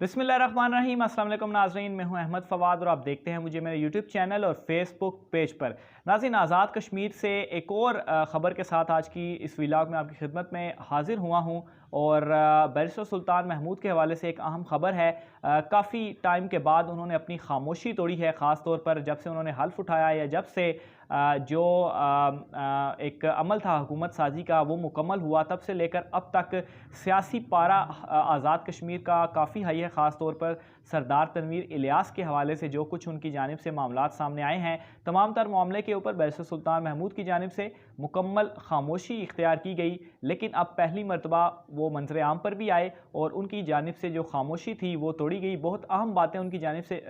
बिस्मिल्लाहिर्रहमानिर्रहीम। अस्सलाम वालेकुम नाज़रीन, मैं हूं अहमद फ़वाद और आप देखते हैं मुझे मेरे यूट्यूब चैनल और फेसबुक पेज पर। नाज़रीन, आज़ाद कश्मीर से एक और ख़बर के साथ आज की इस व्लॉग में आपकी खिदमत में हाजिर हुआ हूं और बैरिस्टर सुल्तान महमूद के हवाले से एक अहम ख़बर है। काफ़ी टाइम के बाद उन्होंने अपनी खामोशी तोड़ी है, ख़ास तौर पर जब से उन्होंने हल्फ उठाया या जब से जो एक अमल था हुकूमत साजी का वो मुकम्मल हुआ, तब से लेकर अब तक सियासी पारा आज़ाद कश्मीर का काफ़ी हाई है। ख़ास तौर पर सरदार तनवीर इलियास के हवाले से जो कुछ उनकी जानिब से मामलात सामने आए हैं, तमाम तर मामले के ऊपर बैरिस्टर सुल्तान महमूद की जानिब से मुकम्मल खामोशी इख्तियार की गई। लेकिन अब पहली मरतबा वो मंजर आम पर भी आए और उनकी जानिब से जो खामोशी थी वो तोड़ी गई। बहुत अहम बातें उनकी जानिब से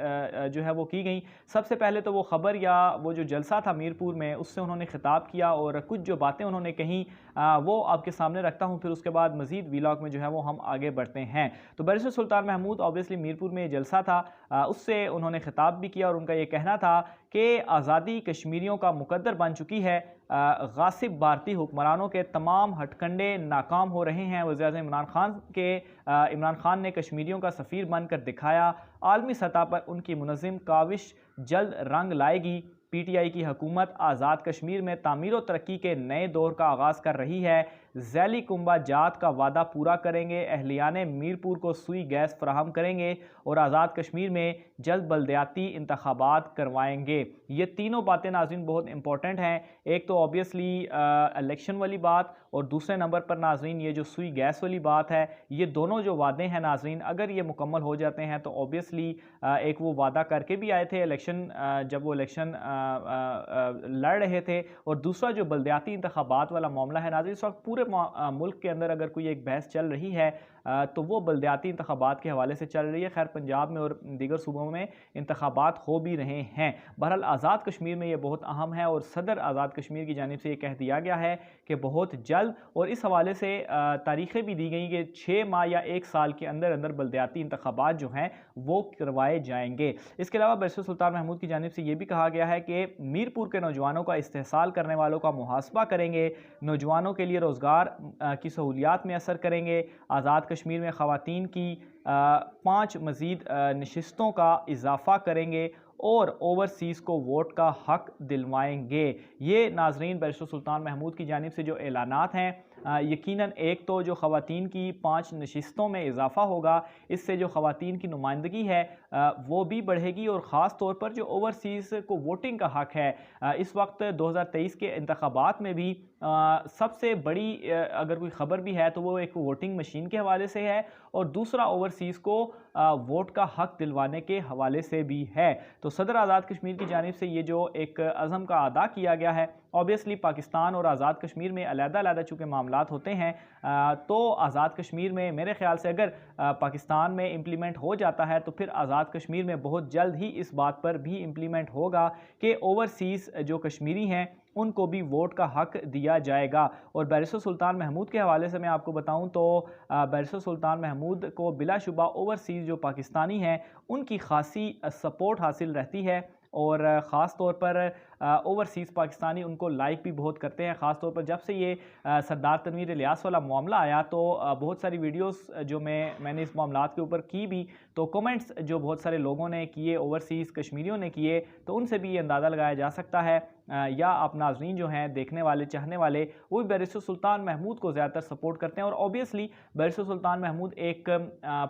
जो है वो की गई। सबसे पहले तो वो ख़बर या वो जो जलसा था मीरपुर में, उससे उन्होंने खिताब किया और कुछ जो बातें उन्होंने कहीं वो आपके सामने रखता हूँ, फिर उसके बाद मज़ीद व्लॉग में जो है वो हम आगे बढ़ते हैं। तो बैरिस्टर सुल्तान महमूद ऑब्वियसली मीरपुर में जलसा था, उससे उन्होंने खिताब भी किया और उनका ये कहना था कि आज़ादी कश्मीरियों का मुकद्दर बन चुकी है। गासिब भारतीय हुक्मरानों के तमाम हटकंडे नाकाम हो रहे हैं। वज़ीर-ए-आज़म इमरान खान ने कश्मीरियों का सफ़ीर बनकर दिखाया। आलमी सतह पर उनकी मुनज़्ज़म काविश जल्द रंग लाएगी। PTI की हुकूमत आज़ाद कश्मीर में तामीर व तरक्की के नए दौर का आगाज़ कर रही है। ज़ैली कुंबा जात का वादा पूरा करेंगे। अहलियाने मीरपुर को सुई गैस फराहम करेंगे और आज़ाद कश्मीर में जल्द बल्दियाती इंतखाबात करवाएंगे। ये तीनों बातें नाज़रीन बहुत इंपॉर्टेंट हैं। एक तो ऑब्वियसली इलेक्शन वाली बात और दूसरे नंबर पर नाज़रीन ये जो सुई गैस वाली बात है। ये दोनों जो वादे हैं नाज़रीन, अगर ये मुकम्मल हो जाते हैं तो ऑब्वियसली एक वो वादा करके भी आए थे इलेक्शन, जब वो इलेक्शन लड़ रहे थे, और दूसरा जो बल्दियाती इंतखाबात वाला मामला है नाज़रीन, इस वक्त पूरे मुल्क के अंदर अगर कोई एक बहस चल रही है तो वो बल्दियाती इंतखाबात के हवाले से चल रही है। खैर, पंजाब में और दीगर सूबों में इंतखाबात हो भी रहे हैं। बहरहाल आज़ाद कश्मीर में ये बहुत अहम है और सदर आज़ाद कश्मीर की जानिब से ये कह दिया गया है कि बहुत जल्द, और इस हवाले से तारीखें भी दी गई कि 6 माह या 1 साल के अंदर अंदर बल्दियाती इंतखाबात जो हैं वो करवाए जाएंगे। इसके अलावा बैरिस्टर सुल्तान महमूद की जानिब से ये भी कहा गया है कि मीरपुर के नौजवानों का इस्तेहसाल करने वालों का मुहासबा करेंगे। नौजवानों के लिए रोज़गार की सहूलियात में असर करेंगे। आज़ाद कश्मीर में ख़वातीन की 5 मज़ीद नशिस्तों का इजाफ़ा करेंगे और ओवरसीज़ को वोट का हक दिलवाएंगे। ये नाज़रीन बैरिस्टर सुल्तान महमूद की जानिब से जो ऐलानात हैं, यकीनन एक तो जो ख़वातीन की 5 नशिस्तों में इजाफ़ा होगा, इससे जो ख़वातीन की नुमाइंदगी है वो भी बढ़ेगी और ख़ास तौर पर जो ओवरसीज़ को वोटिंग का हक है, इस वक्त 2023 के इंतखाबात में भी सबसे बड़ी अगर कोई ख़बर भी है तो वो एक वोटिंग मशीन के हवाले से है और दूसरा ओवरसीज़ को वोट का हक दिलवाने के हवाले से भी है। तो सदर आज़ाद कश्मीर की जानिब से ये जो एक अज़म का अदा किया गया है, ऑब्वियसली पाकिस्तान और आज़ाद कश्मीर में अलग-अलग चूँकि मामलात होते हैं, तो आज़ाद कश्मीर में मेरे ख़्याल से अगर पाकिस्तान में इम्प्लीमेंट हो जाता है तो फिर आज़ाद कश्मीर में बहुत जल्द ही इस बात पर भी इम्प्लीमेंट होगा कि ओवरसीज़ जो कश्मीरी हैं उनको भी वोट का हक दिया जाएगा। और बैरिस्टर सुल्तान महमूद के हवाले से मैं आपको बताऊं तो बैरिस्टर सुल्तान महमूद को बिलाशुबा ओवरसीज़ जो पाकिस्तानी हैं उनकी खासी सपोर्ट हासिल रहती है और ख़ास तौर पर ओवरसीज़ पाकिस्तानी उनको लाइक भी बहुत करते हैं। ख़ास तौर पर जब से ये सरदार तनवीर इलियास वाला मामला आया तो बहुत सारी वीडियोस जो मैंने इस मामलात के ऊपर की भी, तो कमेंट्स जो बहुत सारे लोगों ने किए, ओवरसीज़ कश्मीरियों ने किए, तो उनसे भी ये अंदाज़ा लगाया जा सकता है या आप नाज़रीन जो हैं देखने वाले चाहने वाले वो भी बैरिस्टर सुल्तान महमूद को ज़्यादातर सपोर्ट करते हैं। और ऑब्वियसली बैरिस्टर सुल्तान महमूद एक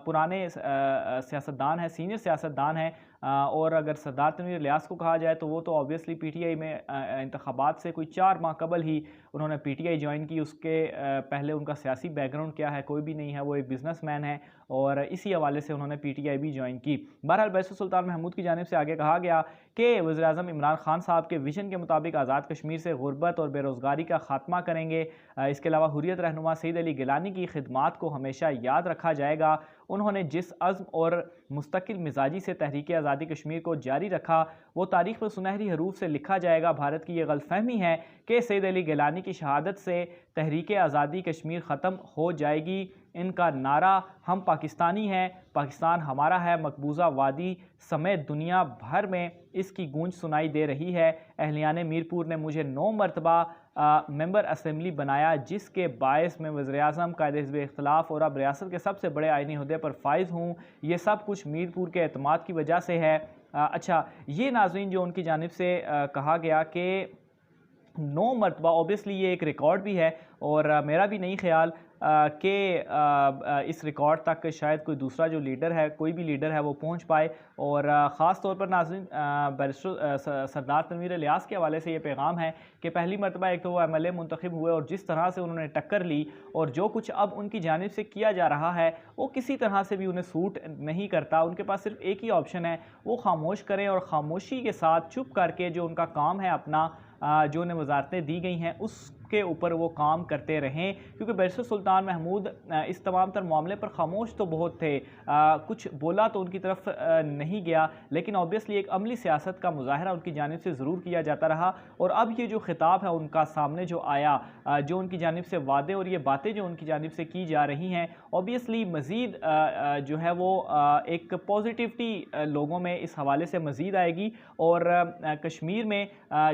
पुराने सियासतदान है, सीनियर सियासतदान है, और अगर सरदार तनवीर इलियास को कहा जाए तो वो तो ऑब्वियसली PTI में इंतखाबात से कोई 4 माह कबल ही उन्होंने PTI ज्वाइन की। उसके पहले उनका सियासी बैकग्राउंड क्या है कोई भी नहीं है, वो एक बिजनेसमैन है और इसी हवाले से उन्होंने PTI भी ज्वाइन की। बहरहाल बैरिस्टर सुल्तान महमूद की जानिब से आगे कहा गया कि वज़ीर-ए-आज़म इमरान खान साहब के विजन के मुताबिक आज़ाद कश्मीर से गुर्बत और बेरोज़गारी का खात्मा करेंगे। इसके अलावा हुर्रियत रहनुमा सईद अली गिलानी की खिदमात को हमेशा याद रखा जाएगा। उन्होंने जिस अज़्म और मुस्तकिल मिजाजी से तहरीक आज़ादी कश्मीर को जारी रखा वो तारीख़ में सुनहरी हरूफ से लिखा जाएगा। भारत की ये गलतफ़हमी है कि सईद अली गिलानी की शहादत से तहरीक आज़ादी कश्मीर ख़त्म हो जाएगी। इनका नारा हम पाकिस्तानी हैं, पाकिस्तान हमारा है, मकबूजा वादी समेत दुनिया भर में इसकी गूंज सुनाई दे रही है। अहलियाने मीरपुर ने मुझे 9 मरतबा मेंबर असम्बली बनाया, जिसके बायस में वज़ीर-ए-आज़म, कायदे हिज़्ब इख्तिलाफ़ और अब रियासत के सबसे बड़े आइनी ओहदे पर फाइज हूँ। ये सब कुछ मीरपुर के एतमाद की वजह से है। अच्छा, ये नाज़रीन जो उनकी जानिब से कहा गया कि 9 मरतबा, ऑब्वियसली ये एक रिकॉर्ड भी है और मेरा भी नहीं ख्याल कि इस रिकॉर्ड तक शायद कोई दूसरा जो लीडर है, कोई भी लीडर है, वो पहुंच पाए। और ख़ास तौर पर नाज़रीन बैरिस्टर सरदार तनवीर इलियास के हवाले से ये पैगाम है कि पहली मरतबा एक तो वो MLA मुंतखब हुए और जिस तरह से उन्होंने टक्कर ली और जो कुछ अब उनकी जानिब से किया जा रहा है वो किसी तरह से भी उन्हें सूट नहीं करता। उनके पास सिर्फ एक ही ऑप्शन है, वो खामोश करें और ख़ामोशी के साथ चुप करके जो उनका काम है अपना, जो उन्हें वजारतें दी गई हैं उसके ऊपर वो काम करते रहें। क्योंकि बैरिस्टर सुल्तान महमूद इस तमाम तर मामले पर खामोश तो बहुत थे, कुछ बोला तो उनकी तरफ नहीं गया, लेकिन ऑब्वियसली एक अमली सियासत का मुजाहरा उनकी जानिब से ज़रूर किया जाता रहा। और अब ये जो खिताब है उनका सामने जो आया, जो उनकी जानिब से वादे और ये बातें जो उनकी जानिब से की जा रही हैं, ऑब्वियसली मज़ीद जो है वो एक पॉजिटिविटी लोगों में इस हवाले से मज़ीद आएगी। और कश्मीर में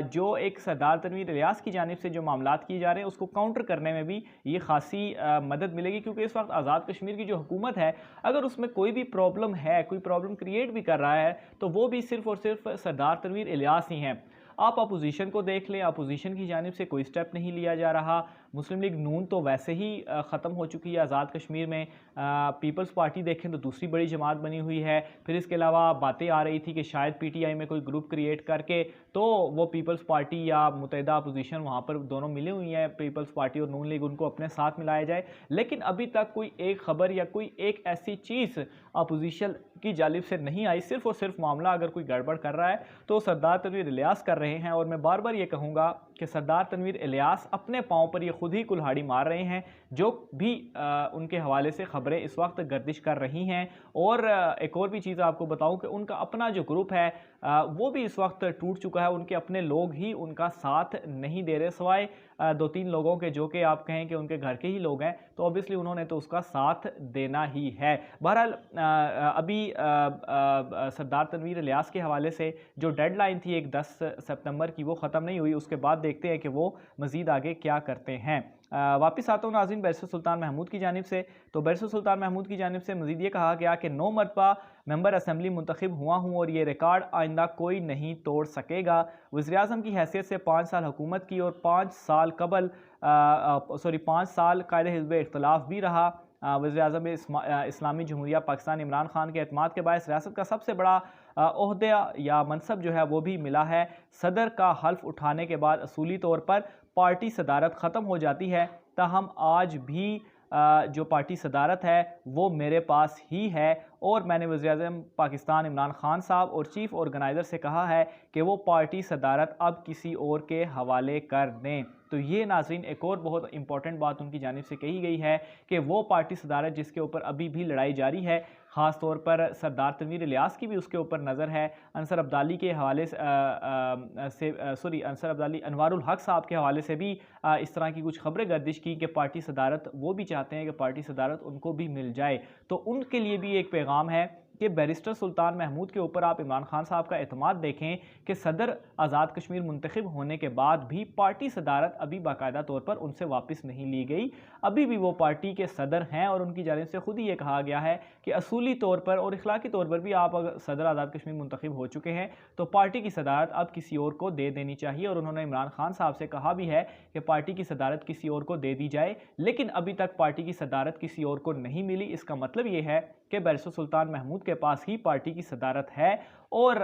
जो एक सरदार तनवीर इलियास की जानिब से जो मामलात किए जा रहे हैं उसको काउंटर करने में भी ये खासी मदद मिलेगी। क्योंकि इस वक्त आज़ाद कश्मीर की जो हुकूमत है, अगर उसमें कोई भी प्रॉब्लम है, कोई प्रॉब्लम क्रिएट भी कर रहा है, तो वो भी सिर्फ़ और सिर्फ सरदार तनवीर इलियास ही हैं। आप अपोजिशन को देख लें, अपोजिशन की जानिब से कोई स्टेप नहीं लिया जा रहा। मुस्लिम लीग नून तो वैसे ही ख़त्म हो चुकी है आज़ाद कश्मीर में। पीपल्स पार्टी देखें तो दूसरी बड़ी जमात बनी हुई है। फिर इसके अलावा बातें आ रही थी कि शायद PTI में कोई ग्रुप क्रिएट करके तो वो पीपल्स पार्टी या मुत्तहिदा अपोजिशन, वहाँ पर दोनों मिली हुई हैं, पीपल्स पार्टी और नून लीग, उनको अपने साथ मिलाया जाए। लेकिन अभी तक कोई एक ख़बर या कोई एक ऐसी चीज़ अपोजिशन की जानिब से नहीं आई। सिर्फ़ और सिर्फ मामला अगर कोई गड़बड़ कर रहा है तो सरदार तनवीर इलियास कर रहे हैं। और मैं बार बार ये कहूँगा कि सरदार तनवीर इलियास अपने पाँव पर ये खुद ही कुल्हाड़ी मार रहे हैं। जो भी उनके हवाले से ख़बरें इस वक्त गर्दिश कर रही हैं। और एक और भी चीज़ आपको बताऊं कि उनका अपना जो ग्रुप है वो भी इस वक्त टूट चुका है। उनके अपने लोग ही उनका साथ नहीं दे रहे, सिवाय 2-3 लोगों के, जो कि आप कहें कि उनके घर के ही लोग हैं, तो ऑब्वियसली उन्होंने तो उसका साथ देना ही है। बहरहाल अभी सरदार तनवीर इलियास के हवाले से जो डेडलाइन थी एक 10 सितंबर की, वो ख़त्म नहीं हुई। उसके बाद देखते हैं कि वो मज़ीद आगे क्या करते हैं। वापस आता हूँ नाज़रीन बैरिस्टर सुल्तान महमूद की जानिब से। तो बैरिस्टर सुल्तान महमूद की जानिब से मज़ीद ये कहा गया कि 9 मरतबा मेंबर असम्बली मुंतखब हुआ हूँ और ये रिकॉर्ड आइंदा कोई नहीं तोड़ सकेगा। वज़ीर-ए-आज़म की हैसियत से 5 साल हुकूमत की और 5 साल कबल 5 साल कायदे हिज़्ब इख्तिलाफ़ भी रहा। वज़ीर-ए-आज़म इस्लामी जमहूरिया पाकिस्तान इमरान खान के एतमाद के बायस रियासत का सबसे बड़ा ओहदा या मनसब जो है वो भी मिला है। सदर का हल्फ उठाने के बाद असूली तौर पर पार्टी सदारत ख़त्म हो जाती है, ताहम आज भी जो पार्टी सदारत है वो मेरे पास ही है। और मैंने वज़ीर-ए-आज़म पाकिस्तान इमरान खान साहब और चीफ़ ऑर्गेनाइज़र से कहा है कि वो पार्टी सदारत अब किसी और के हवाले कर दें। तो ये नाज़रीन एक और बहुत इंपॉर्टेंट बात उनकी जानिब से कही गई है कि वो पार्टी सदारत जिसके ऊपर अभी भी लड़ाई जारी है, ख़ास तौर पर सरदार तनवीर इलियास की भी उसके ऊपर नज़र है। अंसर अब्दाली के हवाले से अंसर अब्दाली अनवारुल हक साहब के हवाले से भी इस तरह की कुछ खबरें गर्दिश की कि पार्टी सदारत वो भी चाहते हैं कि पार्टी सदारत उनको भी मिल जाए। तो उनके लिए भी एक पैगाम है कि बैरिस्टर सुल्तान महमूद के ऊपर आप इमरान खान साहब का एतमाद देखें कि सदर आज़ाद कश्मीर मुंतखब होने के बाद भी पार्टी सदारत अभी बाकायदा तौर पर उनसे वापस नहीं ली गई। अभी भी वो पार्टी के सदर हैं और उनकी जानिब से खुद ही ये कहा गया है कि असूली तौर पर और इखलाकी तौर पर भी आप अगर सदर आज़ाद कश्मीर मुंतखब हो चुके हैं तो पार्टी की सदारत अब किसी और को दे देनी चाहिए। और उन्होंने इमरान खान साहब से कहा भी है कि पार्टी की सदारत किसी और को दे दी जाए, लेकिन अभी तक पार्टी की सदारत किसी और को नहीं मिली। इसका मतलब ये है कि बैरिस्टर सुल्तान महमूद के पास ही पार्टी की सदारत है। और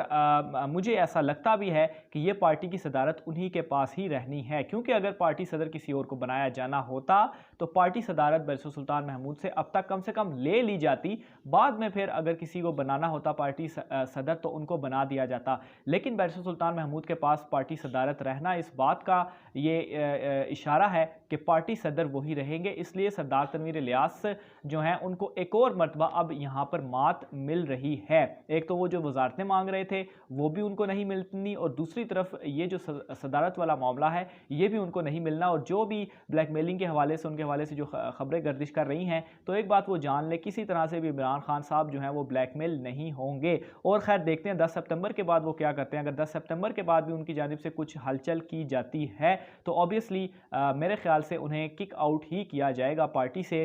मुझे ऐसा लगता भी है कि ये पार्टी की सदारत उन्हीं के पास ही रहनी है, क्योंकि अगर पार्टी सदर किसी और को बनाया जाना होता तो पार्टी सदारत बैरिस्टर सुल्तान महमूद से अब तक कम से कम ले ली जाती। बाद में फिर अगर किसी को बनाना होता पार्टी सदर तो उनको बना दिया जाता। लेकिन बैरिस्टर सुल्तान महमूद के पास पार्टी सदारत रहना इस बात का ये इशारा है कि पार्टी सदर वही रहेंगे। इसलिए सरदार तनवीर इलियास जो हैं उनको एक और मरतबा अब यहाँ पर मात मिल रही है। एक तो वो जो वजारतें मांग रहे थे वो भी उनको नहीं मिलनी, और दूसरी तरफ ये जो सदारत वाला मामला है ये भी उनको नहीं मिलना। और जो भी ब्लैकमेलिंग के हवाले से, उनके हवाले से जो खबरें गर्दिश कर रही हैं, तो एक बात वो जान ले, किसी तरह से भी इमरान खान साहब जो हैं वो ब्लैकमेल नहीं होंगे। और खैर देखते हैं 10 सितंबर के बाद वो क्या करते हैं। अगर 10 सितंबर के बाद भी उनकी जानिब से कुछ हलचल की जाती है तो ऑब्वियसली मेरे ख्याल से उन्हें किक आउट ही किया जाएगा पार्टी से।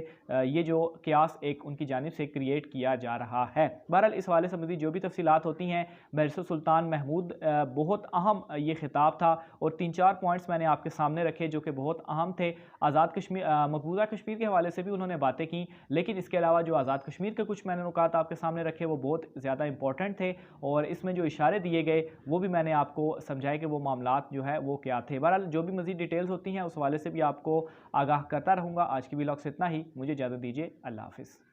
ये जो क्यास एक उनकी जानिब से क्रिएट किया जा रहा है। बहरहाल इस हवाले से मज़ीद जो भी तफसीलात होती हैं, बैरिस्टर सुल्तान महमूद बहुत अहम ये खिताब था और 3-4 पॉइंट्स मैंने आपके सामने रखे जो कि बहुत अहम थे। आज़ाद कश्मीर, मकबूजा कश्मीर के हवाले से भी उन्होंने बातें की, लेकिन इसके अलावा जो आज़ाद कश्मीर के कुछ मैंने नुकात आपके सामने रखे वो बहुत ज़्यादा इंपॉर्टेंट थे, और इसमें जो इशारे दिए गए वो भी मैंने आपको समझाए कि वो मामलात जो है वो क्या थे। बहरहाल जो भी मज़ीद डिटेल्स होती हैं उस हवाले से भी आपको आगाह करता रहूँगा। आज की व्लॉग से इतना ही, मुझे इजाज़त दीजिए, अल्लाह हाफ़िज़।